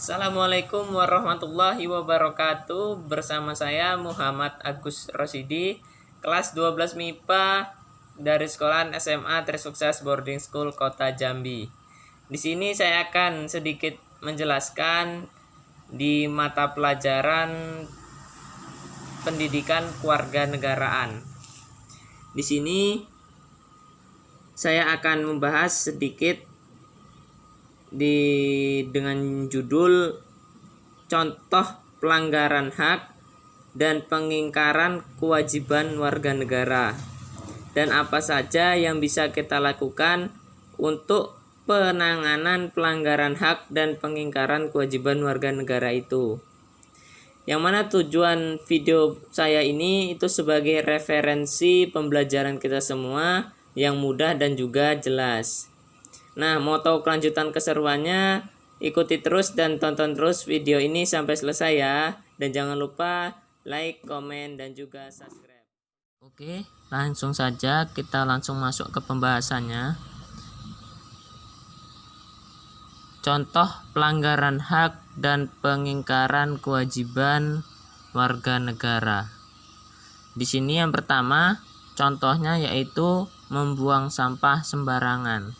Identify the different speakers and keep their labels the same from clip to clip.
Speaker 1: Assalamualaikum warahmatullahi wabarakatuh. Bersama saya Muhammad Agus Rosidi, kelas 12 MIPA dari sekolahan SMA Trisukses Boarding School Kota Jambi. Di sini saya akan sedikit menjelaskan di mata pelajaran pendidikan kewarganegaraan. Di sini saya akan membahas sedikit dengan judul contoh pelanggaran hak dan pengingkaran kewajiban warga negara, dan apa saja yang bisa kita lakukan untuk penanganan pelanggaran hak dan pengingkaran kewajiban warga negara itu. Yang mana tujuan video saya ini itu sebagai referensi pembelajaran kita semua yang mudah dan juga jelas. Nah, mau tahu kelanjutan keseruannya, ikuti terus dan tonton terus video ini sampai selesai ya. Dan jangan lupa like, komen, dan juga subscribe. Oke, langsung saja kita langsung masuk ke pembahasannya. Contoh pelanggaran hak dan pengingkaran kewajiban warga negara. Di sini yang pertama, contohnya yaitu membuang sampah sembarangan.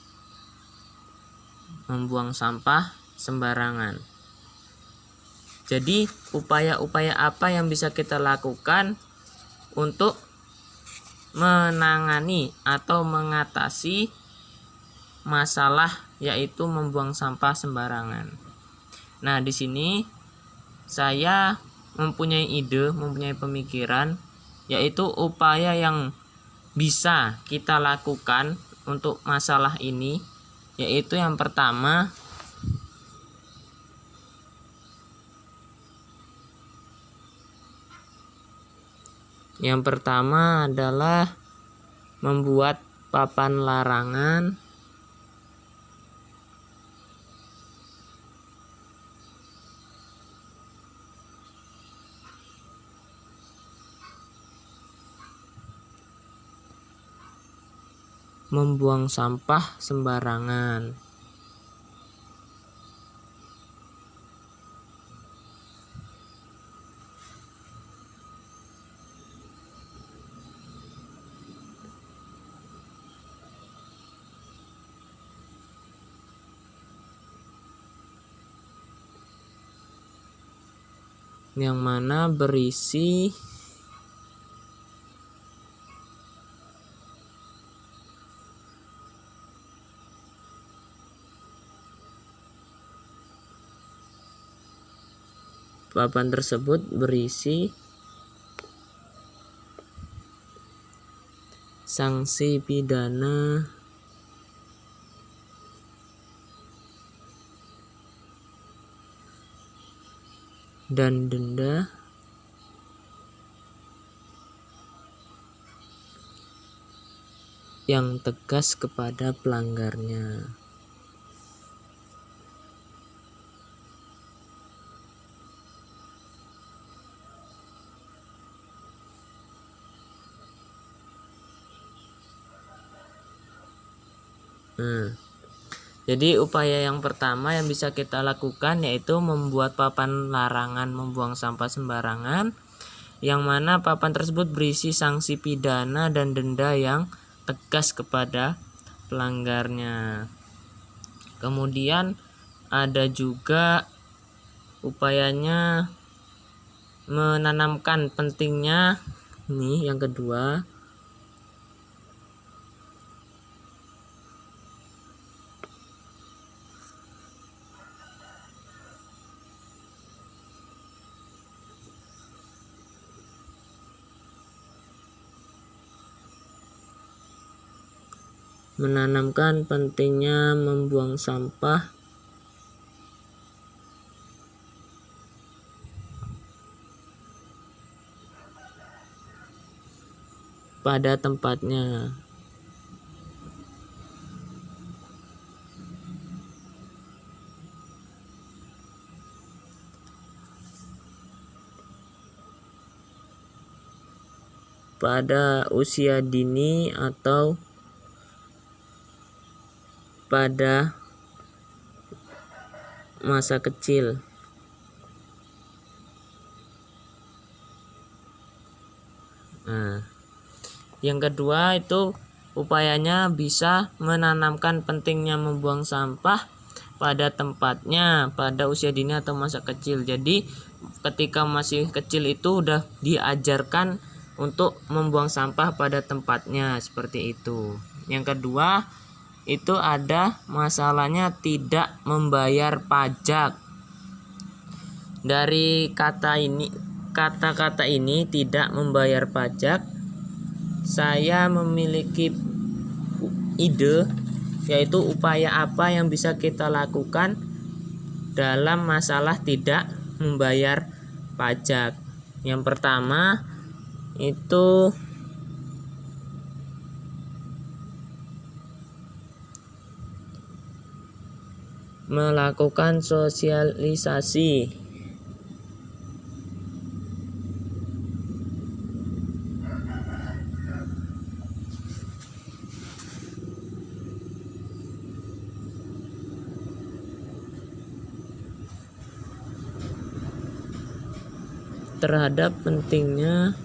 Speaker 1: Jadi upaya-upaya apa yang bisa kita lakukan untuk menangani atau mengatasi masalah yaitu membuang sampah sembarangan. Nah, di sini saya mempunyai pemikiran yaitu upaya yang bisa kita lakukan untuk masalah ini, yaitu yang pertama adalah membuat papan larangan membuang sampah sembarangan. Yang mana berisi papan tersebut berisi sanksi pidana dan denda yang tegas kepada pelanggarnya. Jadi upaya yang pertama yang bisa kita lakukan yaitu membuat papan larangan membuang sampah sembarangan, yang mana papan tersebut berisi sanksi pidana dan denda yang tegas kepada pelanggarnya. Kemudian ada juga upayanya menanamkan pentingnya yang kedua, menanamkan pentingnya membuang sampah pada tempatnya. Pada usia dini atau pada masa kecil. Yang kedua itu upayanya bisa menanamkan pentingnya membuang sampah pada tempatnya pada usia dini atau masa kecil. Jadi ketika masih kecil itu udah diajarkan untuk membuang sampah pada tempatnya seperti itu. Yang kedua itu ada masalahnya tidak membayar pajak. Dari kata-kata ini tidak membayar pajak, saya memiliki ide, yaitu upaya apa yang bisa kita lakukan dalam masalah tidak membayar pajak. Yang pertama itu melakukan sosialisasi. Terhadap pentingnya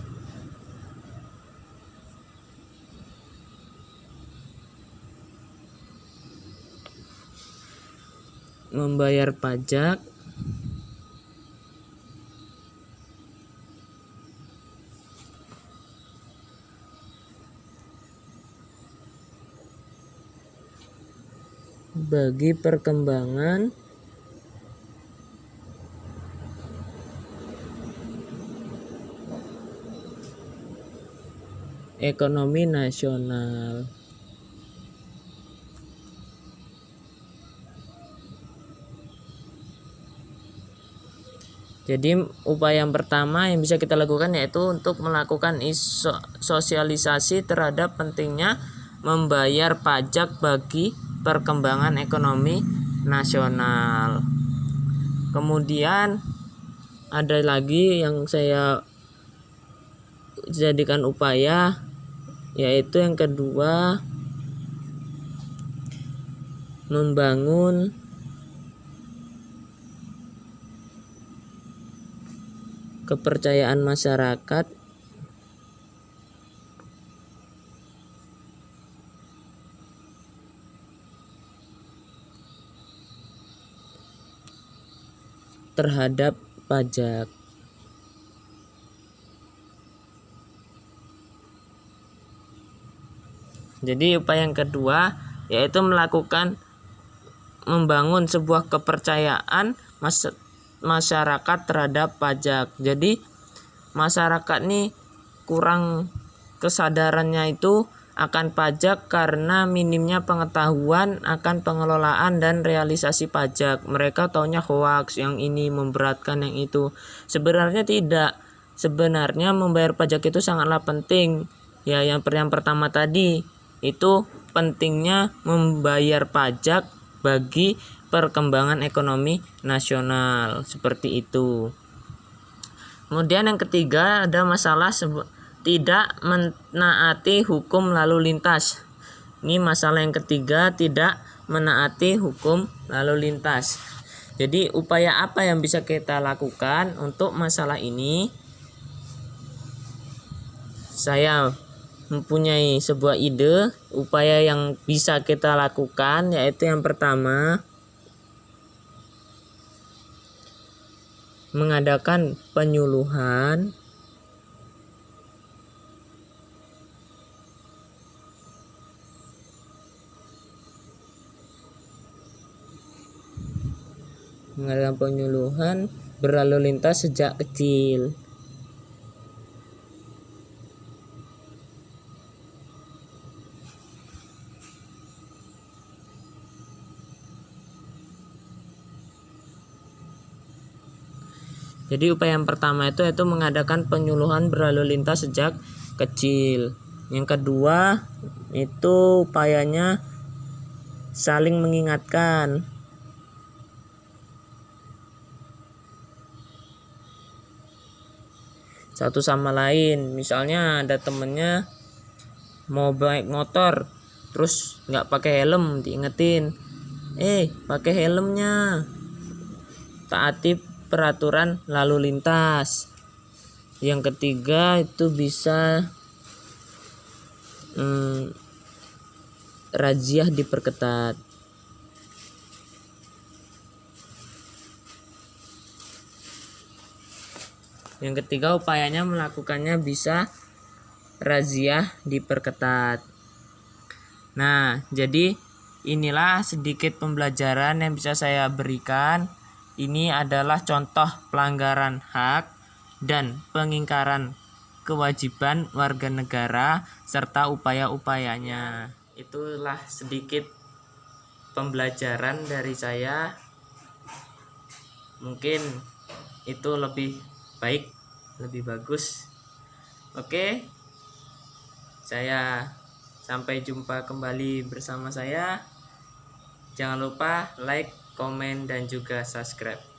Speaker 1: membayar pajak bagi perkembangan ekonomi nasional. Jadi upaya yang pertama yang bisa kita lakukan yaitu untuk melakukan sosialisasi terhadap pentingnya membayar pajak bagi perkembangan ekonomi nasional. Kemudian ada lagi yang saya jadikan upaya, yaitu yang kedua membangun kepercayaan masyarakat terhadap pajak. Jadi upaya yang kedua yaitu membangun sebuah kepercayaan masyarakat terhadap pajak. Jadi masyarakat nih kurang kesadarannya itu akan pajak karena minimnya pengetahuan akan pengelolaan dan realisasi pajak. Mereka taunya hoaks, yang ini memberatkan, yang itu. Sebenarnya tidak. Sebenarnya membayar pajak itu sangatlah penting. Ya, yang pertama tadi itu pentingnya membayar pajak bagi perkembangan ekonomi nasional, seperti itu. Kemudian yang ketiga ada masalah tidak menaati hukum lalu lintas. Ini masalah yang ketiga, tidak menaati hukum lalu lintas. Jadi upaya apa yang bisa kita lakukan untuk masalah ini? Saya mempunyai sebuah ide upaya yang bisa kita lakukan, yaitu yang pertama mengadakan penyuluhan berlalu lintas sejak kecil. Jadi upaya yang pertama itu mengadakan penyuluhan berlalu lintas sejak kecil. Yang kedua itu upayanya saling mengingatkan. Satu sama lain. Misalnya ada temennya mau naik motor terus nggak pakai helm, diingetin, pakai helmnya, taati peraturan lalu lintas. Yang ketiga itu bisa razia diperketat. Yang ketiga, upayanya melakukannya bisa razia diperketat. Nah, jadi inilah sedikit pembelajaran yang bisa saya berikan. Ini adalah contoh pelanggaran hak dan pengingkaran kewajiban warga negara serta upaya-upayanya. Itulah sedikit pembelajaran dari saya. Mungkin itu lebih baik, lebih bagus. Oke, saya sampai jumpa kembali bersama saya. Jangan lupa like, komen, dan juga subscribe.